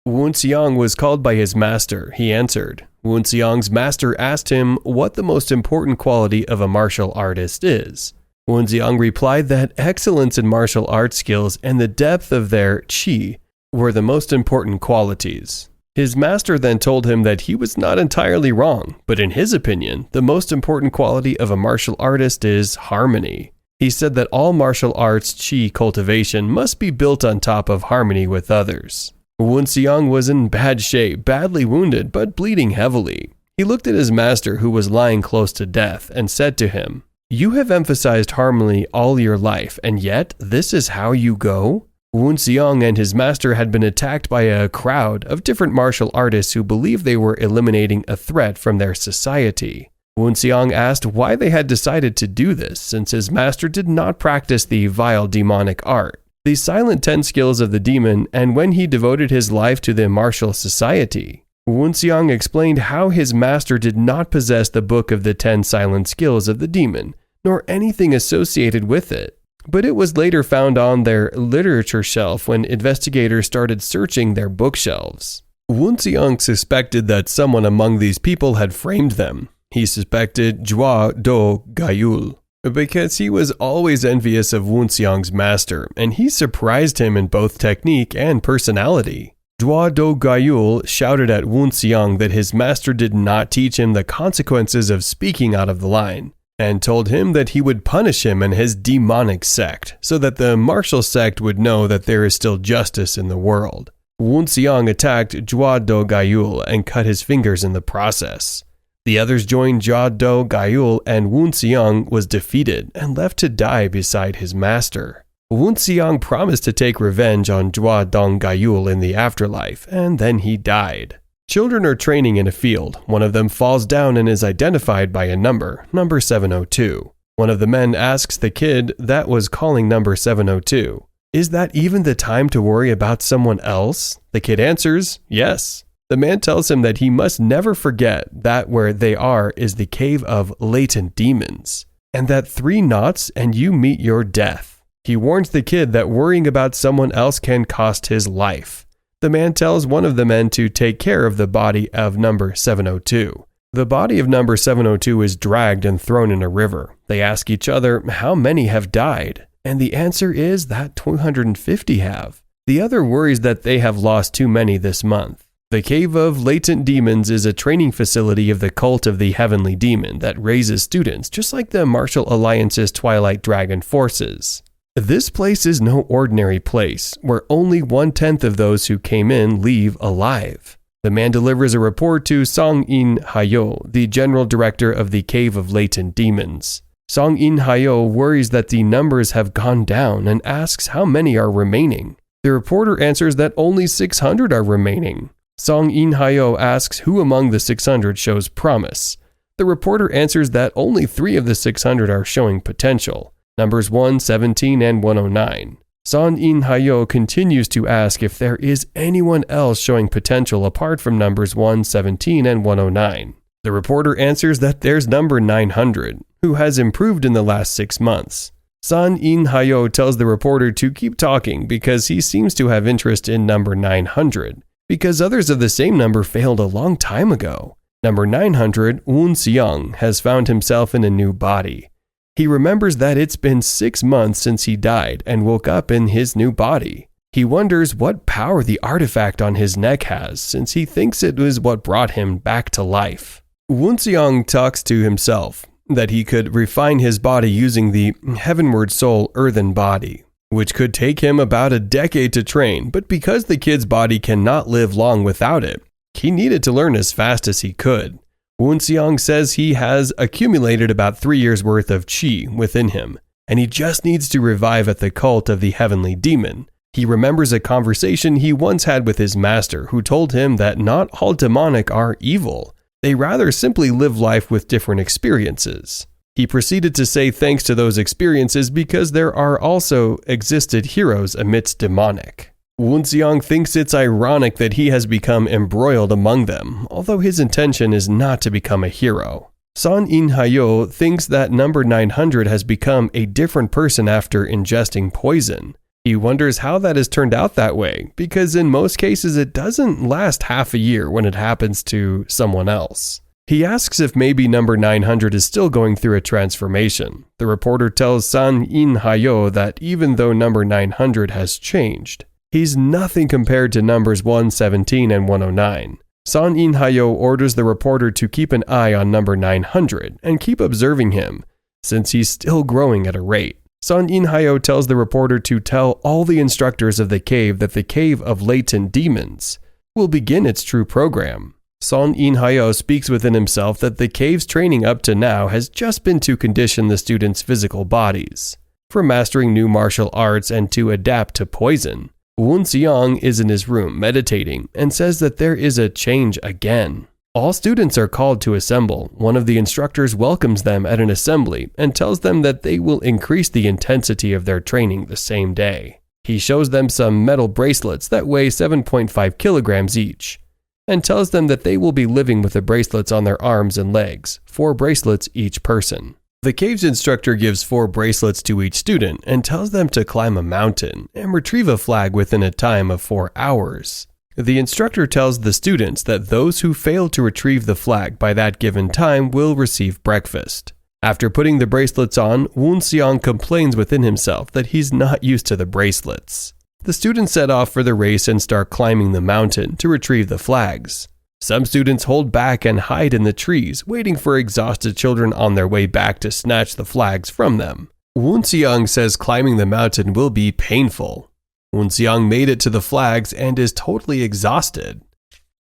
Wu Xiang was called by his master. He answered. Wu Xiang's master asked him what the most important quality of a martial artist is. Wu Xiang replied that excellence in martial arts skills and the depth of their qi were the most important qualities. His master then told him that he was not entirely wrong, but in his opinion, the most important quality of a martial artist is harmony. He said that all martial arts qi cultivation must be built on top of harmony with others. Wu Xiang was in bad shape, badly wounded, but bleeding heavily. He looked at his master, who was lying close to death, and said to him, "You have emphasized harmony all your life, and yet this is how you go?" Wu Xiang and his master had been attacked by a crowd of different martial artists who believed they were eliminating a threat from their society. Wu Xiang asked why they had decided to do this, since his master did not practice the vile demonic art, the silent 10 skills of the demon, and when he devoted his life to the martial society. Wu Xiang explained how his master did not possess the book of the 10 silent skills of the demon, nor anything associated with it. But it was later found on their literature shelf when investigators started searching their bookshelves. Wu Xiang suspected that someone among these people had framed them. He suspected Jua Do Gayul, because he was always envious of Wu Xiang's master, and he surprised him in both technique and personality. Jua Do Gayul shouted at Wu Xiang that his master did not teach him the consequences of speaking out of the line, and told him that he would punish him and his demonic sect, so that the martial sect would know that there is still justice in the world. Wu Xiang attacked Jua Do Gayul and cut his fingers in the process. The others joined Jua Do Gayul, and Wu Xiang was defeated and left to die beside his master. Wu Xiang promised to take revenge on Jua Do Gayul in the afterlife, and then he died. Children are training in a field. One of them falls down and is identified by a number 702. One of the men asks the kid that was calling number 702, "Is that even the time to worry about someone else?" The kid answers, "Yes." The man tells him that he must never forget that where they are is the cave of latent demons, and that 3 knots and you meet your death. He warns the kid that worrying about someone else can cost his life. The man tells one of the men to take care of the body of number 702. The body of number 702 is dragged and thrown in a river. They ask each other how many have died, and the answer is that 250 have. The other worries that they have lost too many this month. The Cave of Latent Demons is a training facility of the cult of the Heavenly Demon that raises students, just like the Martial Alliance's Twilight Dragon forces. This place is no ordinary place, where only 1/10 of those who came in leave alive. The man delivers a report to Song In Hayo, the general director of the Cave of Latent Demons. Song In Hayo worries that the numbers have gone down and asks how many are remaining. The reporter answers that only 600 are remaining. Song In Hayo asks who among the 600 shows promise. The reporter answers that only 3 of the 600 are showing potential, numbers 117 and 109. Song In Hayo continues to ask if there is anyone else showing potential apart from numbers 117 and 109. The reporter answers that there's number 900, who has improved in the last 6 months. Song In Hayo tells the reporter to keep talking because he seems to have interest in number 900. Because others of the same number failed a long time ago. Number 900, Wu Xiang, has found himself in a new body. He remembers that it's been 6 months since he died and woke up in his new body. He wonders what power the artifact on his neck has, since he thinks it was what brought him back to life. Wu Xiang talks to himself that he could refine his body using the Heavenward Soul earthen body, which could take him about a decade to train, but because the kid's body cannot live long without it, he needed to learn as fast as he could. Wu Xiang says he has accumulated about 3 years' worth of qi within him, and he just needs to revive at the cult of the Heavenly Demon. He remembers a conversation he once had with his master, who told him that not all demonic are evil. They rather simply live life with different experiences. He proceeded to say thanks to those experiences because there are also existed heroes amidst demonic. Wu Xiang thinks it's ironic that he has become embroiled among them, although his intention is not to become a hero. Song In Hayo thinks that number 900 has become a different person after ingesting poison. He wonders how that has turned out that way, because in most cases it doesn't last half a year when it happens to someone else. He asks if maybe number 900 is still going through a transformation. The reporter tells San In Hayo that even though number 900 has changed, he's nothing compared to numbers 117 and 109. San In Hayo orders the reporter to keep an eye on number 900 and keep observing him, since he's still growing at a rate. San In Hayo tells the reporter to tell all the instructors of the cave that the cave of latent demons will begin its true program. San In Hayo speaks within himself that the cave's training up to now has just been to condition the students' physical bodies for mastering new martial arts and to adapt to poison. Wen Xiang is in his room meditating and says that there is a change again. All students are called to assemble. One of the instructors welcomes them at an assembly and tells them that they will increase the intensity of their training the same day. He shows them some metal bracelets that weigh 7.5 kilograms each, and tells them that they will be living with the bracelets on their arms and legs, 4 bracelets each person. The cave's instructor gives 4 bracelets to each student and tells them to climb a mountain and retrieve a flag within a time of 4 hours. The instructor tells the students that those who fail to retrieve the flag by that given time will receive breakfast. After putting the bracelets on, Wen Xiang complains within himself that he's not used to the bracelets. The students set off for the race and start climbing the mountain to retrieve the flags. Some students hold back and hide in the trees, waiting for exhausted children on their way back to snatch the flags from them. Wen Xiang says climbing the mountain will be painful. Wen Xiang made it to the flags and is totally exhausted.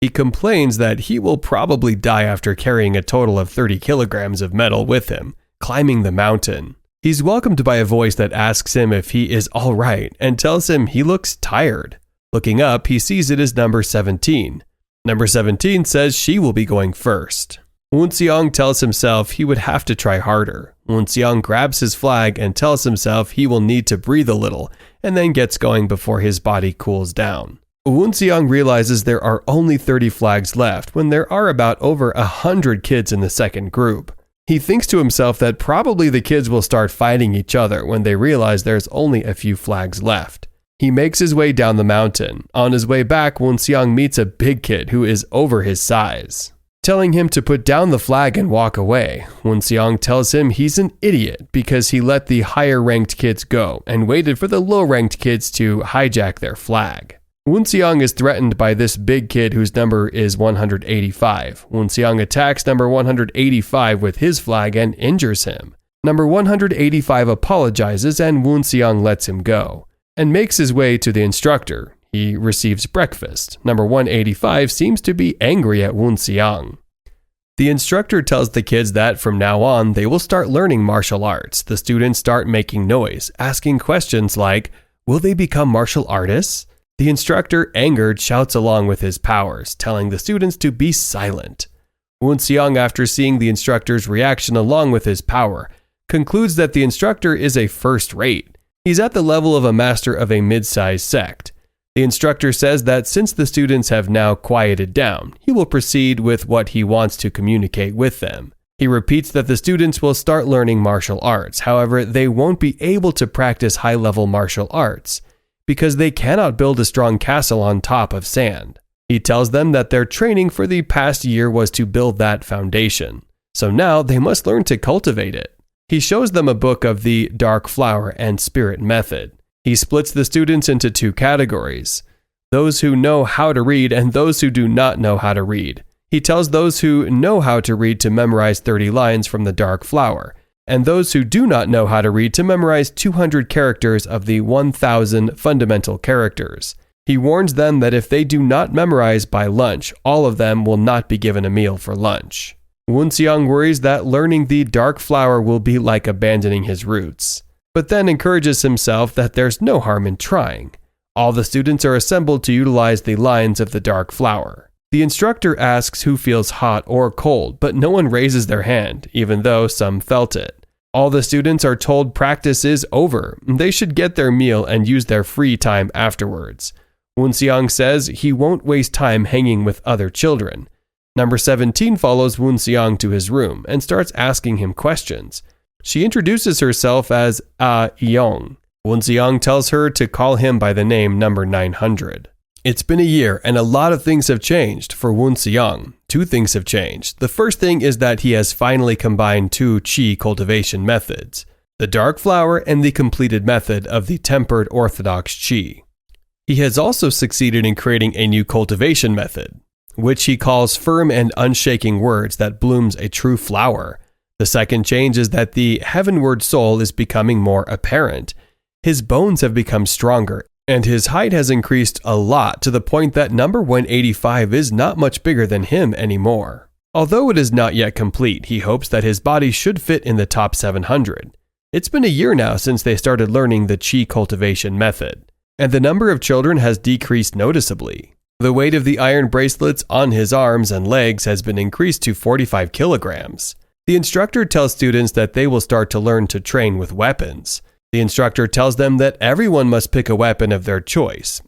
He complains that he will probably die after carrying a total of 30 kilograms of metal with him, climbing the mountain. He's welcomed by a voice that asks him if he is all right and tells him he looks tired. Looking up, he sees it is number 17. Number 17 says she will be going first. Wen Xiang tells himself he would have to try harder. Wen Xiang grabs his flag and tells himself he will need to breathe a little and then gets going before his body cools down. Wen Xiang realizes there are only 30 flags left when there are about over 100 kids in the second group. He thinks to himself that probably the kids will start fighting each other when they realize there's only a few flags left. He makes his way down the mountain. On his way back, Wen Xiang meets a big kid who is over his size, telling him to put down the flag and walk away. Wen Xiang tells him he's an idiot because he let the higher-ranked kids go and waited for the low-ranked kids to hijack their flag. Wen Xiang is threatened by this big kid whose number is 185. Wen Xiang attacks number 185 with his flag and injures him. Number 185 apologizes and Wen Xiang lets him go and makes his way to the instructor. He receives breakfast. Number 185 seems to be angry at Wen Xiang. The instructor tells the kids that from now on they will start learning martial arts. The students start making noise, asking questions like, will they become martial artists? The instructor, angered, shouts along with his powers, telling the students to be silent. Wen Xiang, after seeing the instructor's reaction along with his power, concludes that the instructor is a first-rate. He's at the level of a master of a mid-sized sect. The instructor says that since the students have now quieted down, he will proceed with what he wants to communicate with them. He repeats that the students will start learning martial arts, however, they won't be able to practice high-level martial arts because they cannot build a strong castle on top of sand. He tells them that their training for the past year was to build that foundation, so now they must learn to cultivate it. He shows them a book of the Dark Flower and Spirit Method. He splits the students into 2 categories, those who know how to read and those who do not know how to read. He tells those who know how to read to memorize 30 lines from the Dark Flower, and those who do not know how to read to memorize 200 characters of the 1,000 fundamental characters. He warns them that if they do not memorize by lunch, all of them will not be given a meal for lunch. Wen Xiang worries that learning the Dark Flower will be like abandoning his roots, but then encourages himself that there's no harm in trying. All the students are assembled to utilize the lines of the Dark Flower. The instructor asks who feels hot or cold, but no one raises their hand, even though some felt it. All the students are told practice is over. They should get their meal and use their free time afterwards. Wen Xiang says he won't waste time hanging with other children. Number 17 follows Wen Xiang to his room and starts asking him questions. She introduces herself as A Yong. Woonseong tells her to call him by the name number 900. It's been a year and a lot of things have changed for Woonseong. Two things have changed. The first thing is that he has finally combined two qi cultivation methods, the dark flower and the completed method of the tempered orthodox qi. He has also succeeded in creating a new cultivation method, which he calls firm and unshaking words that blooms a true flower. The second change is that the heavenward soul is becoming more apparent. His bones have become stronger, and his height has increased a lot to the point that number 185 is not much bigger than him anymore. Although it is not yet complete, he hopes that his body should fit in the top 700. It's been a year now since they started learning the qi cultivation method, and the number of children has decreased noticeably. The weight of the iron bracelets on his arms and legs has been increased to 45 kilograms. The instructor tells students that they will start to learn to train with weapons. The instructor tells them that everyone must pick a weapon of their choice,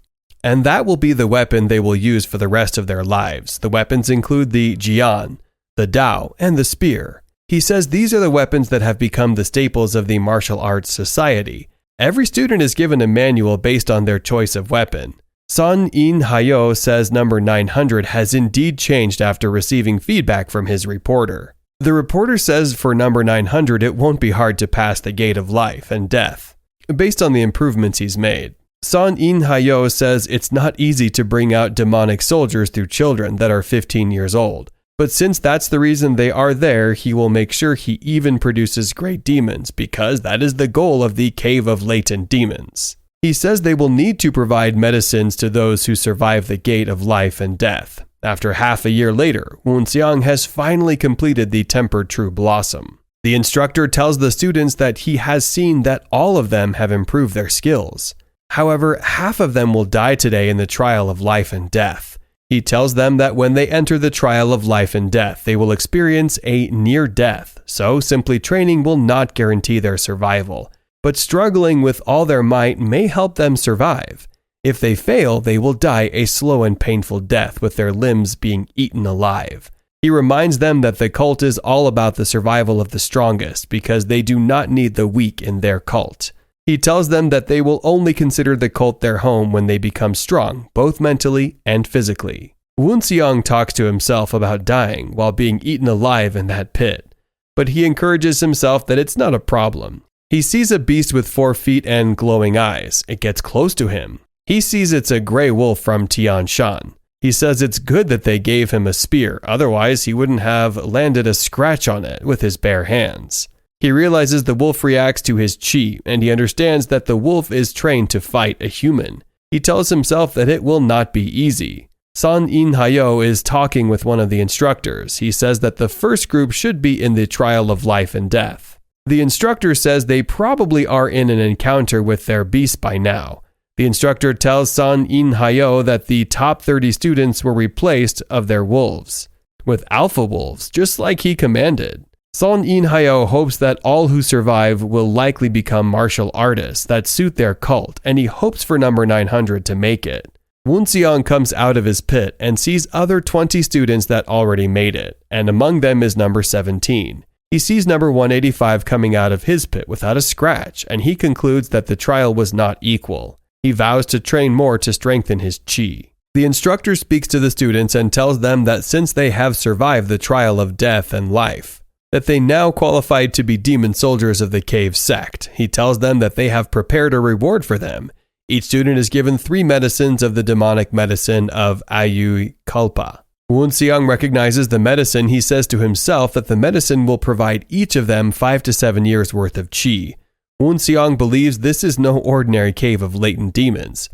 and that will be the weapon they will use for the rest of their lives. The weapons include the jian, the dao, and the spear. He says these are the weapons that have become the staples of the martial arts society. Every student is given a manual based on their choice of weapon. Son In Hayo says number 900 has indeed changed after receiving feedback from his reporter. The reporter says for number 900 it won't be hard to pass the gate of life and death, based on the improvements he's made. Son In Hayo says it's not easy to bring out demonic soldiers through children that are 15 years old, but since that's the reason they are there, he will make sure he even produces great demons, because that is the goal of the Cave of Latent Demons. He says they will need to provide medicines to those who survive the gate of life and death. After half a year later, Woonseong has finally completed the Tempered True Blossom. The instructor tells the students that he has seen that all of them have improved their skills. However, half of them will die today in the trial of life and death. He tells them that when they enter the trial of life and death, they will experience a near death, so simply training will not guarantee their survival. But struggling with all their might may help them survive. If they fail, they will die a slow and painful death with their limbs being eaten alive. He reminds them that the cult is all about the survival of the strongest because they do not need the weak in their cult. He tells them that they will only consider the cult their home when they become strong, both mentally and physically. Woonseong talks to himself about dying while being eaten alive in that pit, but he encourages himself that it's not a problem. He sees a beast with 4 feet and glowing eyes. It gets close to him. He sees it's a gray wolf from Tian Shan. He says it's good that they gave him a spear, otherwise he wouldn't have landed a scratch on it with his bare hands. He realizes the wolf reacts to his qi, and he understands that the wolf is trained to fight a human. He tells himself that it will not be easy. Son In Hayo is talking with one of the instructors. He says that the first group should be in the trial of life and death. The instructor says they probably are in an encounter with their beast by now. The instructor tells Son In Hayo that the top 30 students were replaced of their wolves with alpha wolves, just like he commanded. Son In Hayo hopes that all who survive will likely become martial artists that suit their cult, and he hopes for number 900 to make it. Woonseong comes out of his pit and sees other 20 students that already made it, and among them is number 17. He sees number 185 coming out of his pit without a scratch, and he concludes that the trial was not equal. He vows to train more to strengthen his qi. The instructor speaks to the students and tells them that since they have survived the trial of death and life, that they now qualified to be demon soldiers of the cave sect. He tells them that they have prepared a reward for them. Each student is given 3 medicines of the demonic medicine of Ayukalpa. Woonseong recognizes the medicine. He says to himself that the medicine will provide each of them 5 to 7 years worth of qi. Woonseong believes this is no ordinary cave of latent demons.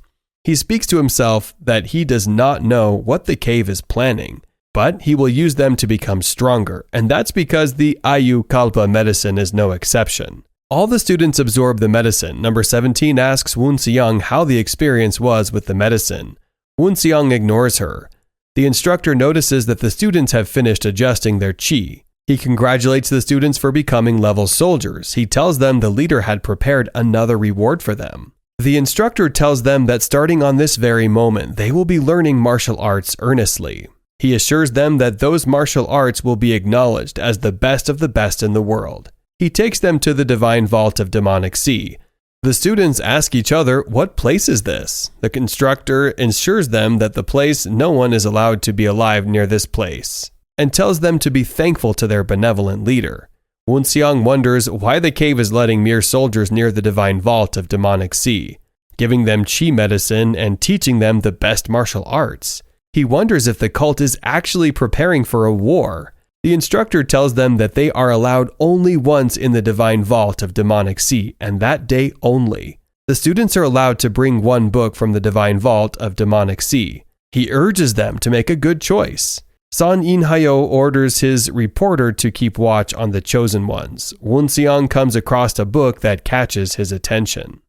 He speaks to himself that he does not know what the cave is planning, but he will use them to become stronger, and that's because the Ayukalpa medicine is no exception. All the students absorb the medicine. Number 17 asks Woonseong how the experience was with the medicine. Woonseong ignores her. The instructor notices that the students have finished adjusting their qi. He congratulates the students for becoming level soldiers. He tells them the leader had prepared another reward for them. The instructor tells them that starting on this very moment, they will be learning martial arts earnestly. He assures them that those martial arts will be acknowledged as the best of the best in the world. He takes them to the divine vault of demonic sea. The students ask each other, what place is this? The instructor assures them that the place no one is allowed to be alive near this place, and tells them to be thankful to their benevolent leader. Woonseong wonders why the cave is letting mere soldiers near the divine vault of demonic sea, giving them chi medicine and teaching them the best martial arts. He wonders if the cult is actually preparing for a war. The instructor tells them that they are allowed only once in the divine vault of demonic sea, and that day only. The students are allowed to bring one book from the divine vault of demonic sea. He urges them to make a good choice. Son In-hayo orders his reporter to keep watch on the chosen ones. Woonseong comes across a book that catches his attention.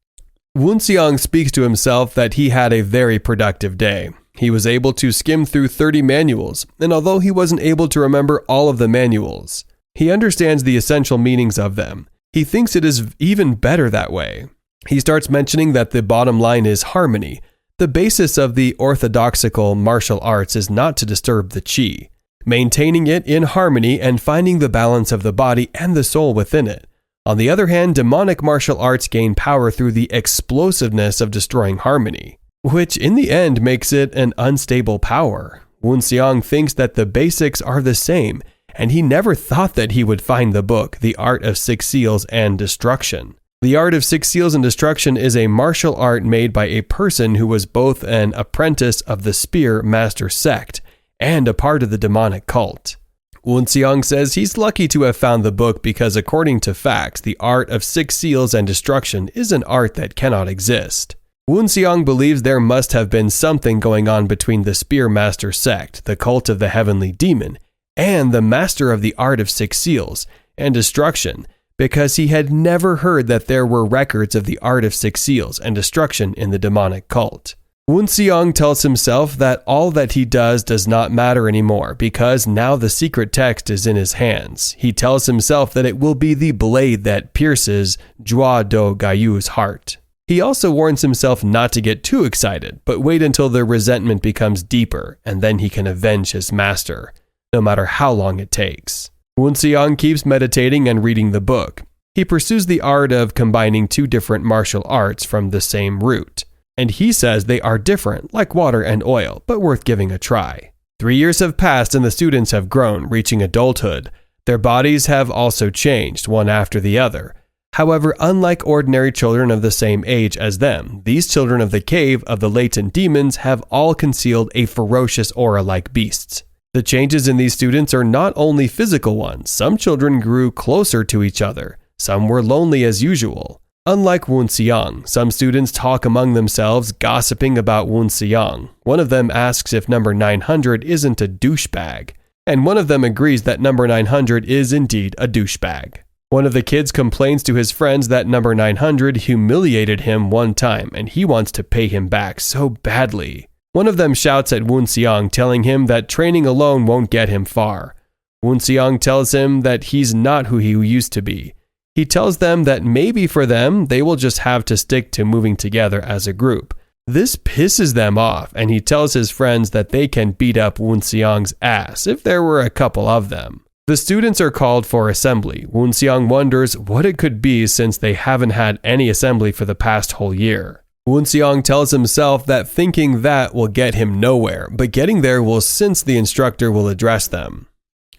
Woonseong speaks to himself that he had a very productive day. He was able to skim through 30 manuals, and although he wasn't able to remember all of the manuals, he understands the essential meanings of them. He thinks it is even better that way. He starts mentioning that the bottom line is harmony. The basis of the orthodoxical martial arts is not to disturb the chi, maintaining it in harmony and finding the balance of the body and the soul within it. On the other hand, demonic martial arts gain power through the explosiveness of destroying harmony, which in the end makes it an unstable power. Woonseong thinks that the basics are the same, and he never thought that he would find the book, The Art of Six Seals and Destruction. The Art of Six Seals and Destruction is a martial art made by a person who was both an apprentice of the Spear Master sect and a part of the demonic cult. Woonseong says he's lucky to have found the book because according to facts, the Art of Six Seals and Destruction is an art that cannot exist. Woonseong believes there must have been something going on between the Spear Master sect, the cult of the Heavenly Demon, and the Master of the Art of Six Seals and Destruction, because he had never heard that there were records of the Art of Six Seals and Destruction in the demonic cult. Woonseong tells himself that all that he does not matter anymore because now the secret text is in his hands. He tells himself that it will be the blade that pierces Jua Do Gayu's heart. He also warns himself not to get too excited, but wait until the resentment becomes deeper, and then he can avenge his master, no matter how long it takes. Woonseong keeps meditating and reading the book. He pursues the art of combining two different martial arts from the same root, and he says they are different, like water and oil, but worth giving a try. 3 years have passed and the students have grown, reaching adulthood. Their bodies have also changed, one after the other. However, unlike ordinary children of the same age as them, these children of the cave of the latent demons have all concealed a ferocious aura like beasts. The changes in these students are not only physical ones. Some children grew closer to each other. Some were lonely as usual. Unlike Woonseong, some students talk among themselves, gossiping about Woonseong. One of them asks if number 900 isn't a douchebag, and one of them agrees that number 900 is indeed a douchebag. One of the kids complains to his friends that number 900 humiliated him one time, and he wants to pay him back so badly. One of them shouts at Woonseong, telling him that training alone won't get him far. Woonseong tells him that he's not who he used to be. He tells them that maybe for them, they will just have to stick to moving together as a group. This pisses them off, and he tells his friends that they can beat up Woonseong's ass if there were a couple of them. The students are called for assembly. Woonseong wonders what it could be since they haven't had any assembly for the past whole year. Woonseong tells himself that thinking that will get him nowhere, but getting there will since the instructor will address them.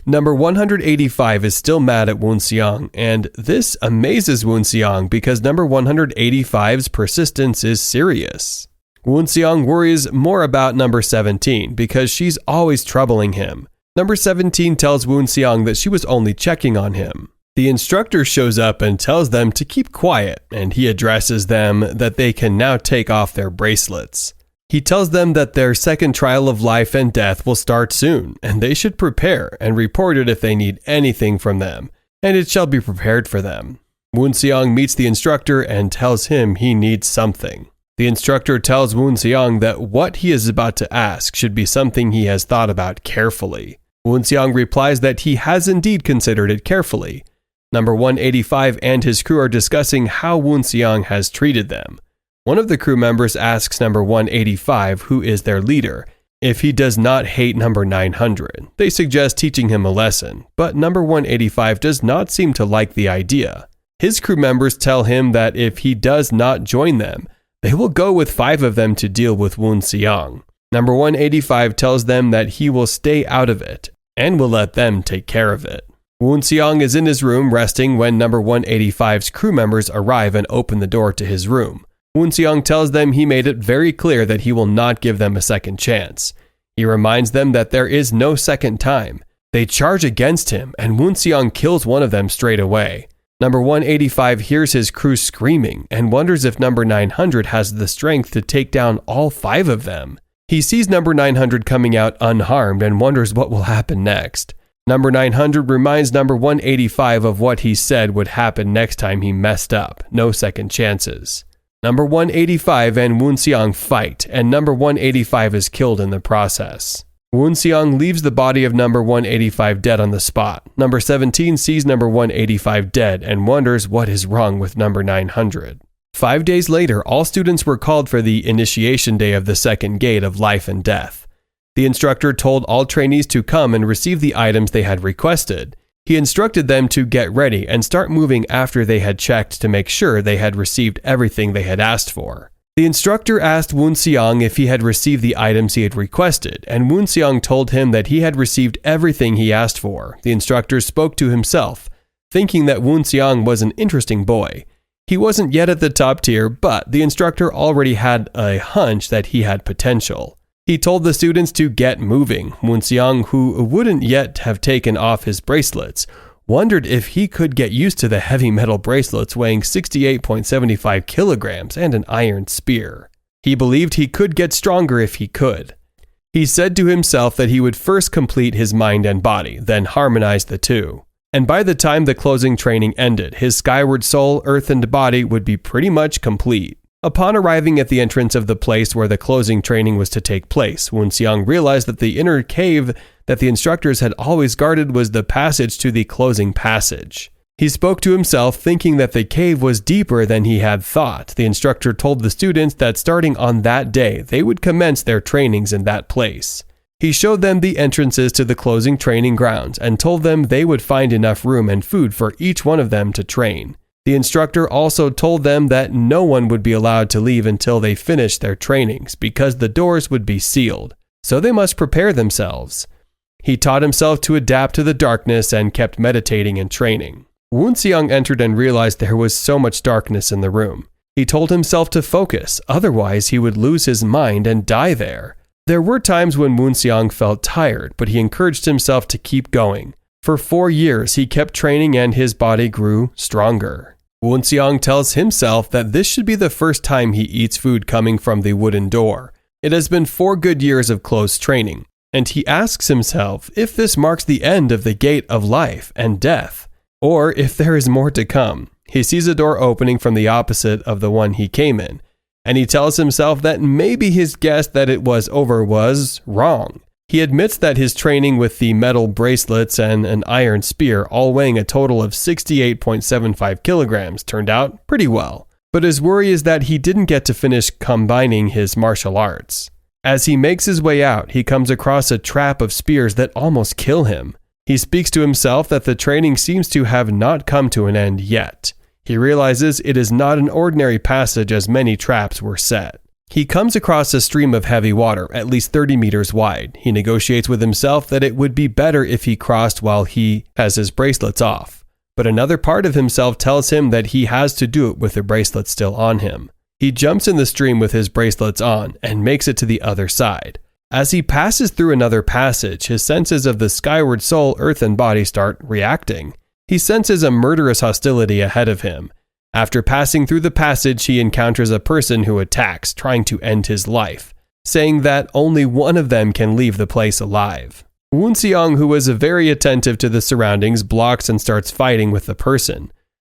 Number 185 is still mad at Woonseong, and this amazes Woonseong because number 185's persistence is serious. Woonseong worries more about number 17 because she's always troubling him. Number 17 tells Woonseong that she was only checking on him. The instructor shows up and tells them to keep quiet, and he addresses them that they can now take off their bracelets. He tells them that their second trial of life and death will start soon, and they should prepare and report it if they need anything from them, and it shall be prepared for them. Woonseong meets the instructor and tells him he needs something. The instructor tells Woonseong that what he is about to ask should be something he has thought about carefully. Woonseong replies that he has indeed considered it carefully. Number 185 and his crew are discussing how Woonseong has treated them. One of the crew members asks number 185, who is their leader, if he does not hate number 900. They suggest teaching him a lesson, but number 185 does not seem to like the idea. His crew members tell him that if he does not join them, they will go with 5 of them to deal with Woon Seong. Number 185 tells them that he will stay out of it and will let them take care of it. Woon Seong is in his room resting when number 185's crew members arrive and open the door to his room. Woon Seong tells them he made it very clear that he will not give them a second chance. He reminds them that there is no second time. They charge against him, and Woon Seong kills one of them straight away. Number 185 hears his crew screaming and wonders if number 900 has the strength to take down all 5 of them. He sees number 900 coming out unharmed and wonders what will happen next. Number 900 reminds number 185 of what he said would happen next time he messed up. No second chances. Number 185 and Woon Seong fight, and number 185 is killed in the process. Woon Seong leaves the body of number 185 dead on the spot. Number 17 sees number 185 dead and wonders what is wrong with number 900. 5 days later, all students were called for the initiation day of the second gate of life and death. The instructor told all trainees to come and receive the items they had requested. He instructed them to get ready and start moving after they had checked to make sure they had received everything they had asked for. The instructor asked Woon Seong if he had received the items he had requested, and Woon Seong told him that he had received everything he asked for. The instructor spoke to himself, thinking that Woon Seong was an interesting boy. He wasn't yet at the top tier, but the instructor already had a hunch that he had potential. He told the students to get moving. Woon Seong, who wouldn't yet have taken off his bracelets, wondered if he could get used to the heavy metal bracelets weighing 68.75 kilograms and an iron spear. He believed he could get stronger if he could. He said to himself that he would first complete his mind and body, then harmonize the two. And by the time the closing training ended, his skyward soul, earth, and body would be pretty much complete. Upon arriving at the entrance of the place where the closing training was to take place, Woon Seong realized that the inner cave that the instructors had always guarded was the passage to the closing passage. He spoke to himself, thinking that the cave was deeper than he had thought. The instructor told the students that starting on that day, they would commence their trainings in that place. He showed them the entrances to the closing training grounds and told them they would find enough room and food for each one of them to train. The instructor also told them that no one would be allowed to leave until they finished their trainings because the doors would be sealed, so they must prepare themselves. He taught himself to adapt to the darkness and kept meditating and training. Woon Seong entered and realized there was so much darkness in the room. He told himself to focus, otherwise he would lose his mind and die there. There were times when Woon Seong felt tired, but he encouraged himself to keep going. For 4 years, he kept training and his body grew stronger. Woon Seong tells himself that this should be the first time he eats food coming from the wooden door. It has been 4 good years of close training, and he asks himself if this marks the end of the gate of life and death, or if there is more to come. He sees a door opening from the opposite of the one he came in, and he tells himself that maybe his guess that it was over was wrong. He admits that his training with the metal bracelets and an iron spear, all weighing a total of 68.75 kilograms, turned out pretty well. But his worry is that he didn't get to finish combining his martial arts. As he makes his way out, he comes across a trap of spears that almost kill him. He speaks to himself that the training seems to have not come to an end yet. He realizes it is not an ordinary passage as many traps were set. He comes across a stream of heavy water, at least 30 meters wide. He negotiates with himself that it would be better if he crossed while he has his bracelets off. But another part of himself tells him that he has to do it with the bracelets still on him. He jumps in the stream with his bracelets on and makes it to the other side. As he passes through another passage, his senses of the skyward soul, earth, and body start reacting. He senses a murderous hostility ahead of him. After passing through the passage, he encounters a person who attacks, trying to end his life, saying that only one of them can leave the place alive. Woon Seong, who is very attentive to the surroundings, blocks and starts fighting with the person.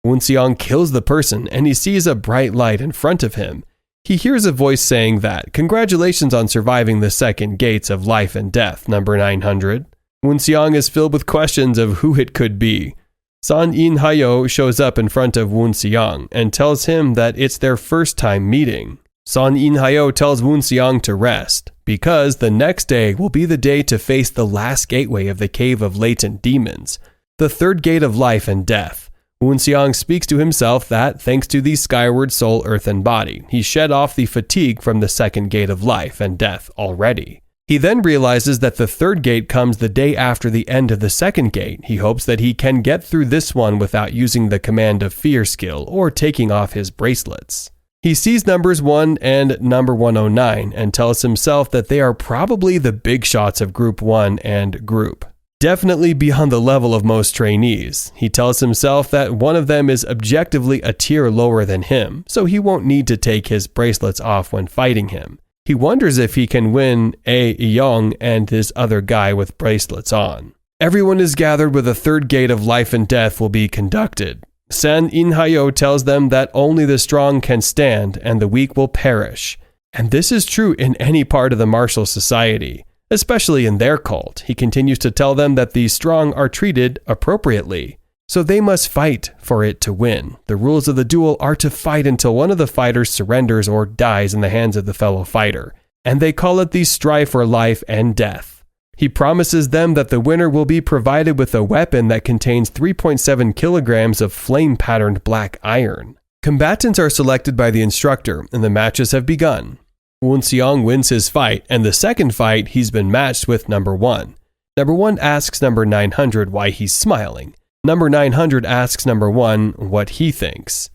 Woon Seong kills the person, and he sees a bright light in front of him. He hears a voice saying that, "Congratulations on surviving the second gates of life and death, number 900. Woon Seong is filled with questions of who it could be. Son In Hayo shows up in front of Woon Seong and tells him that it's their first time meeting. Son In Hayo tells Woon Seong to rest, because the next day will be the day to face the last gateway of the Cave of Latent Demons, the third gate of life and death. Woon-seong speaks to himself that, thanks to the skyward soul earthen body, he shed off the fatigue from the second gate of life and death already. He then realizes that the third gate comes the day after the end of the second gate. He hopes that he can get through this one without using the command of fear skill or taking off his bracelets. He sees numbers 1 and number 109 and tells himself that they are probably the big shots of Group 1 and Group. Definitely beyond the level of most trainees. He tells himself that one of them is objectively a tier lower than him, so he won't need to take his bracelets off when fighting him. He wonders if he can win Young and this other guy with bracelets on. Everyone is gathered where the third gate of life and death will be conducted. San In-hayo tells them that only the strong can stand and the weak will perish. And this is true in any part of the martial society. Especially in their cult, he continues to tell them that the strong are treated appropriately. So they must fight for it to win. The rules of the duel are to fight until one of the fighters surrenders or dies in the hands of the fellow fighter. And they call it the strife for life and death. He promises them that the winner will be provided with a weapon that contains 3.7 kilograms of flame-patterned black iron. Combatants are selected by the instructor, and the matches have begun. Woon-seong wins his fight, and the second fight he's been matched with number 1. Number 1 asks number 900 why he's smiling. Number 900 asks number 1 what he thinks.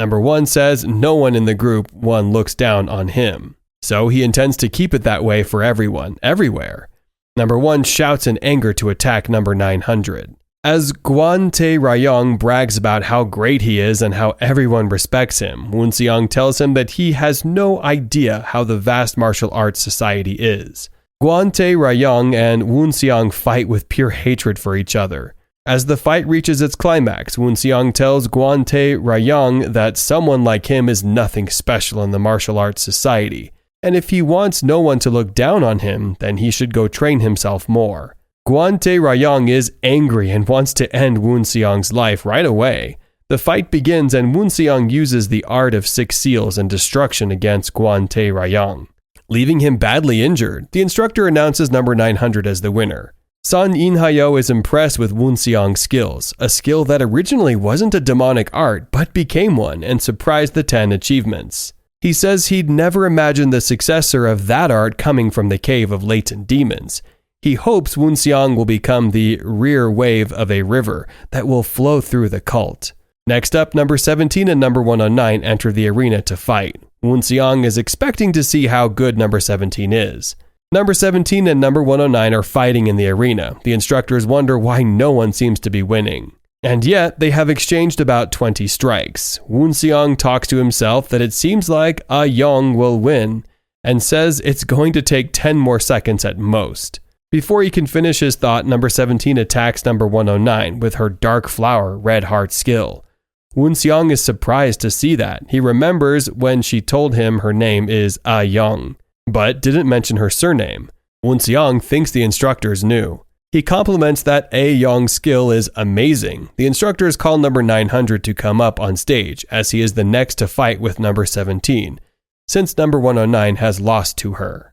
Number 1 says no one in the group 1 looks down on him. So he intends to keep it that way for everyone, everywhere. Number 1 shouts in anger to attack number 900. As Gwon Tae-ryong brags about how great he is and how everyone respects him, Woon-seong tells him that he has no idea how the vast martial arts society is. Gwon Tae-ryong and Woon-seong fight with pure hatred for each other. As the fight reaches its climax, Woon-seong tells Gwon Tae-ryong that someone like him is nothing special in the martial arts society, and if he wants no one to look down on him, then he should go train himself more. Gwon Tae-ryong is angry and wants to end Woon-seong's life right away. The fight begins and Woon-seong uses the art of 6 seals and destruction against Gwon Tae-ryong. Leaving him badly injured, the instructor announces number 900 as the winner. San In-hayo is impressed with Woon-seong's skills, a skill that originally wasn't a demonic art but became one and surprised the 10 achievements. He says he'd never imagined the successor of that art coming from the cave of latent demons. He hopes Woon-seong will become the rear wave of a river that will flow through the cult. Next up, number 17 and number 109 enter the arena to fight. Woon-seong is expecting to see how good number 17 is. Number 17 and number 109 are fighting in the arena. The instructors wonder why no one seems to be winning. And yet, they have exchanged about 20 strikes. Woon-seong talks to himself that it seems like Young will win, and says it's going to take 10 more seconds at most. Before he can finish his thought, number 17 attacks number 109 with her Dark Flower Red Heart skill. Woon-seong is surprised to see that. He remembers when she told him her name is Young, but didn't mention her surname. Woon-seong thinks the instructors knew. He compliments that Young's skill is amazing. The instructors call number 900 to come up on stage, as he is the next to fight with number 17, since number 109 has lost to her.